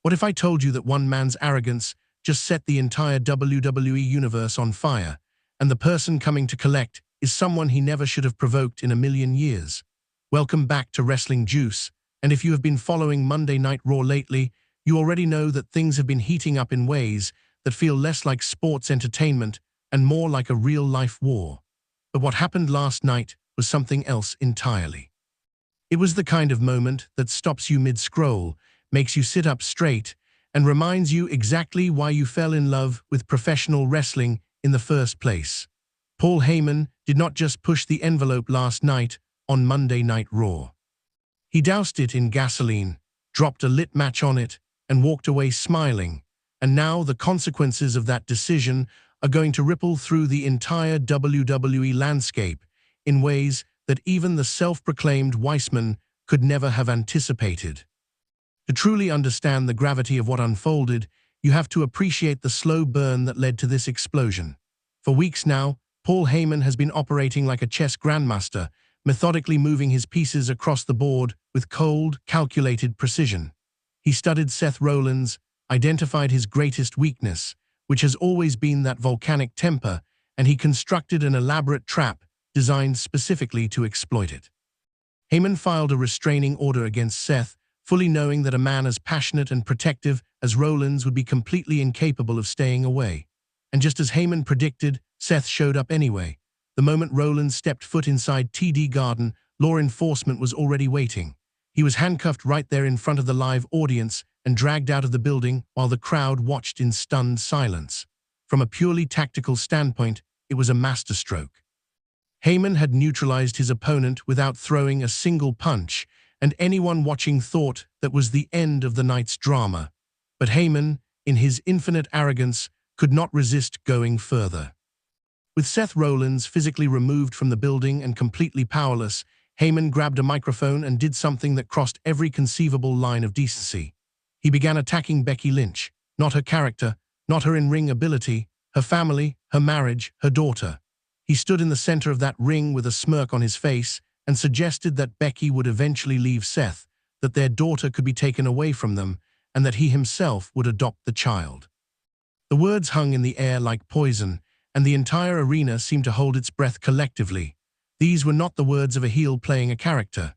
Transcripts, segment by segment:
What if I told you that one man's arrogance just set the entire WWE universe on fire, and the person coming to collect is someone he never should have provoked in a million years? Welcome back to Wrestling Juice, and if you have been following Monday Night Raw lately, you already know that things have been heating up in ways that feel less like sports entertainment and more like a real-life war. But what happened last night was something else entirely. It was the kind of moment that stops you mid-scroll, makes you sit up straight, and reminds you exactly why you fell in love with professional wrestling in the first place. Paul Heyman did not just push the envelope last night on Monday Night Raw. He doused it in gasoline, dropped a lit match on it, and walked away smiling. And now the consequences of that decision are going to ripple through the entire WWE landscape in ways that even the self-proclaimed Weissman could never have anticipated. To truly understand the gravity of what unfolded, you have to appreciate the slow burn that led to this explosion. For weeks now, Paul Heyman has been operating like a chess grandmaster, methodically moving his pieces across the board with cold, calculated precision. He studied Seth Rollins, identified his greatest weakness, which has always been that volcanic temper, and he constructed an elaborate trap designed specifically to exploit it. Heyman filed a restraining order against Seth, fully knowing that a man as passionate and protective as Rollins would be completely incapable of staying away. And just as Heyman predicted, Seth showed up anyway. The moment Rollins stepped foot inside TD Garden, law enforcement was already waiting. He was handcuffed right there in front of the live audience and dragged out of the building while the crowd watched in stunned silence. From a purely tactical standpoint, it was a masterstroke. Heyman had neutralized his opponent without throwing a single punch, and anyone watching thought that was the end of the night's drama. But Heyman, in his infinite arrogance, could not resist going further. With Seth Rollins physically removed from the building and completely powerless, Heyman grabbed a microphone and did something that crossed every conceivable line of decency. He began attacking Becky Lynch, not her character, not her in-ring ability, her family, her marriage, her daughter. He stood in the center of that ring with a smirk on his face and suggested that Becky would eventually leave Seth, that their daughter could be taken away from them, and that he himself would adopt the child. The words hung in the air like poison, and the entire arena seemed to hold its breath collectively. These were not the words of a heel playing a character.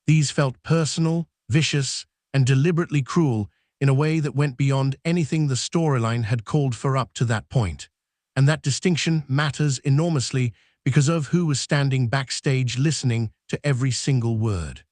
These felt personal, vicious, and deliberately cruel in a way that went beyond anything the storyline had called for up to that point. And that distinction matters enormously because of who was standing backstage listening to every single word.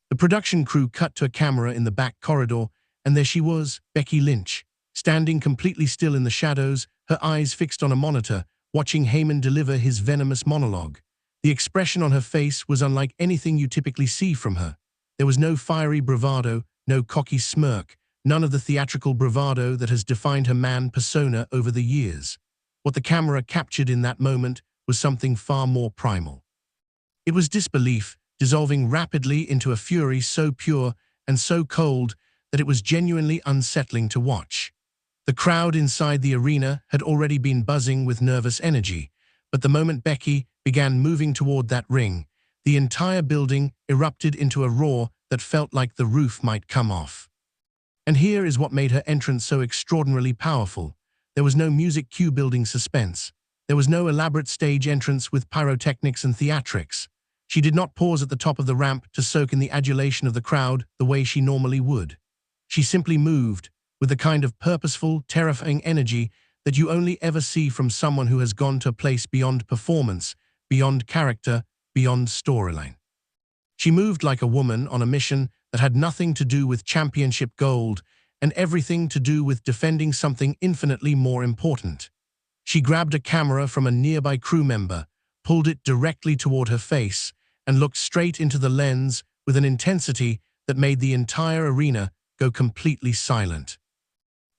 The production crew cut to a camera in the back corridor, and there she was, Becky Lynch, standing completely still in the shadows, her eyes fixed on a monitor, watching Heyman deliver his venomous monologue. The expression on her face was unlike anything you typically see from her. There was no fiery bravado, no cocky smirk, none of the theatrical bravado that has defined her man persona over the years. What the camera captured in that moment was something far more primal. It was disbelief, dissolving rapidly into a fury so pure and so cold that it was genuinely unsettling to watch. The crowd inside the arena had already been buzzing with nervous energy, but the moment Becky began moving toward that ring, the entire building erupted into a roar that felt like the roof might come off. And here is what made her entrance so extraordinarily powerful. There was no music cue building suspense. There was no elaborate stage entrance with pyrotechnics and theatrics. She did not pause at the top of the ramp to soak in the adulation of the crowd the way she normally would. She simply moved, with the kind of purposeful, terrifying energy that you only ever see from someone who has gone to a place beyond performance, beyond character, beyond storyline. She moved like a woman on a mission that had nothing to do with championship gold and everything to do with defending something infinitely more important. She grabbed a camera from a nearby crew member, pulled it directly toward her face, and looked straight into the lens with an intensity that made the entire arena go completely silent.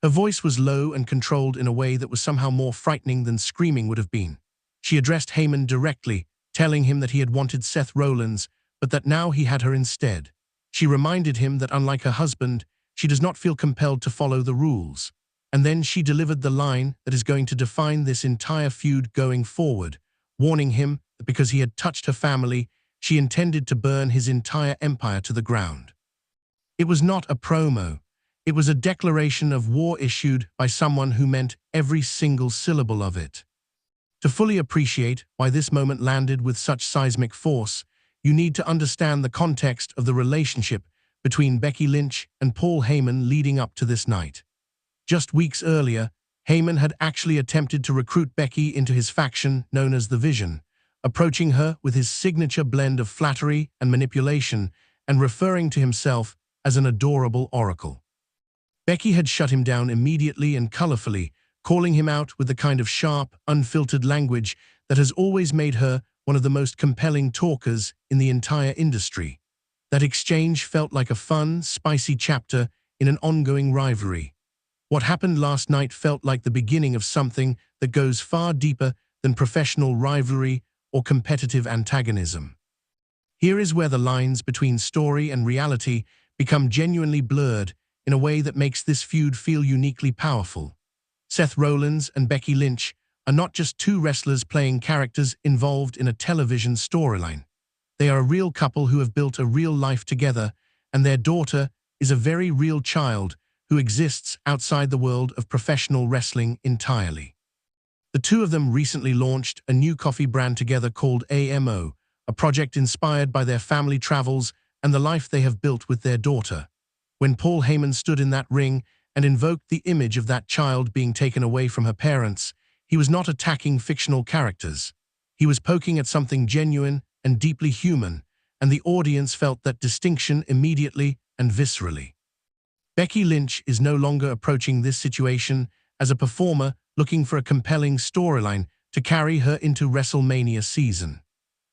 Her voice was low and controlled in a way that was somehow more frightening than screaming would have been. She addressed Heyman directly, telling him that he had wanted Seth Rollins, but that now he had her instead. She reminded him that unlike her husband, she does not feel compelled to follow the rules. And then she delivered the line that is going to define this entire feud going forward, warning him that because he had touched her family, she intended to burn his entire empire to the ground. It was not a promo. It was a declaration of war issued by someone who meant every single syllable of it. To fully appreciate why this moment landed with such seismic force, you need to understand the context of the relationship between Becky Lynch and Paul Heyman leading up to this night. Just weeks earlier, Heyman had actually attempted to recruit Becky into his faction known as the Vision, approaching her with his signature blend of flattery and manipulation and referring to himself as an adorable oracle. Becky had shut him down immediately and colorfully, calling him out with the kind of sharp, unfiltered language that has always made her one of the most compelling talkers in the entire industry. That exchange felt like a fun, spicy chapter in an ongoing rivalry. What happened last night felt like the beginning of something that goes far deeper than professional rivalry or competitive antagonism. Here is where the lines between story and reality become genuinely blurred in a way that makes this feud feel uniquely powerful. Seth Rollins and Becky Lynch are not just two wrestlers playing characters involved in a television storyline. They are a real couple who have built a real life together, and their daughter is a very real child who exists outside the world of professional wrestling entirely. The two of them recently launched a new coffee brand together called AMO, a project inspired by their family travels and the life they have built with their daughter. When Paul Heyman stood in that ring and invoked the image of that child being taken away from her parents, he was not attacking fictional characters. He was poking at something genuine and deeply human, and the audience felt that distinction immediately and viscerally. Becky Lynch is no longer approaching this situation as a performer looking for a compelling storyline to carry her into WrestleMania season.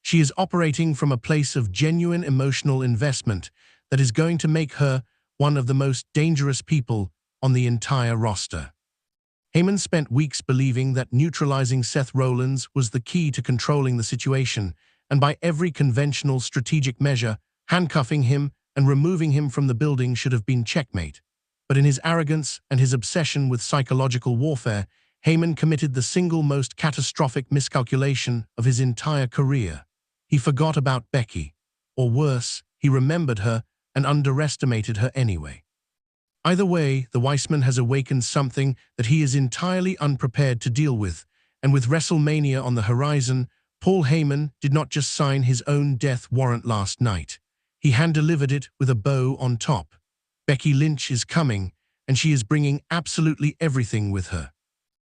She is operating from a place of genuine emotional investment that is going to make her one of the most dangerous people on the entire roster. Heyman spent weeks believing that neutralizing Seth Rollins was the key to controlling the situation, and by every conventional strategic measure, handcuffing him and removing him from the building should have been checkmate. But in his arrogance and his obsession with psychological warfare, Heyman committed the single most catastrophic miscalculation of his entire career. He forgot about Becky, or worse, he remembered her and underestimated her anyway. Either way, the Weissman has awakened something that he is entirely unprepared to deal with, and with WrestleMania on the horizon, Paul Heyman did not just sign his own death warrant last night. He hand-delivered it with a bow on top. Becky Lynch is coming, and she is bringing absolutely everything with her.